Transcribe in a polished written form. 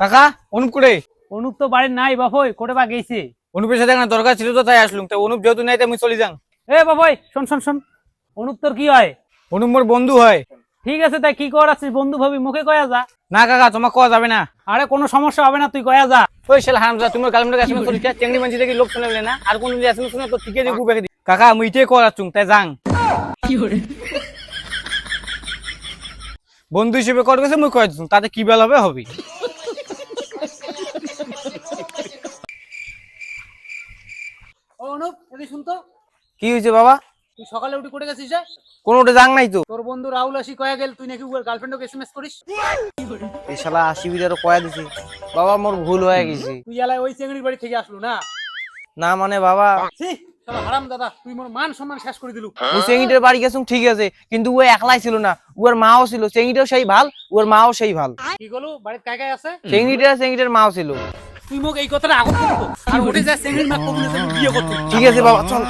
কাকা অনুপ করে অনুপ তো বাড়ির নাই বাপই কোটে বা গেছে। অনুপের সাথে একটা দরকার ছিল তো তাই আসলুম। তাই অনুপ যেহেতু নাই তাই আমি চলে যাং। এ বাপই শোন শোন শোন, অনুপ তোর কি হয়? অনুপ মোর বন্ধু হয়। ঠিক আছে, তাই কি কর আছিস? বন্ধু ভাবি মুখে কয়া যা। না কাকা তোমার কোয়া যাবে না। আরে কোনো সমস্যা হবে না, তুই কয়া যা। ওই শালা হারামজা তোমার গালমটা আসলে চলিস চেংড়ি মানছি দেখি লোক শুনে না আর কোন যদি আসলে শুনে তো টিকে দিয়ে গুবে দি কাকা আমি ইতে করাচ্ছুং তাই যাং। বন্ধু হিসেবে কর গেছে মুই কয়েছুং তাতে কি বেল হবে হবে। ও অনুপ এদি শুন তো, কি হয়েছে বাবা? তুই সকালে উঠে কোটে গেছিস যে? কোনোটা যাং নাই তো। তোর বন্ধু রাহুল আসি কয়া গেল তুই নাকি ওর গার্লফ্রেন্ডকে এসএমএস করিস। এই শালা 80 বিদারও কয়া দিছে। বাবা মোর ভুল হয়ে গেছে। তুই এলাই ওই চেংড়ির বাড়ি থেকে আসলু না? না মানে বাবা ছি শালা হারাম দাদা, তুই মোর মান সম্মান শেষ করে দিলু। ও চেঙ্গিটার বাড়ি গেছুং ঠিক আছে কিন্তু ও একলাই ছিল না, ওর মাও ছিল। চেঙ্গিটাও সেই ভাল, ওর মাও সেই ভাল। কি গলু বাড়িতে কায় কায় আছে? চেঙ্গিটার মাও ছিল। তুই মোক এই কথাটা আগত বলতো আর উঠে যা চেংড়ির মা কবুল বিয়ে করতে। ঠিক আছে বাবা চল।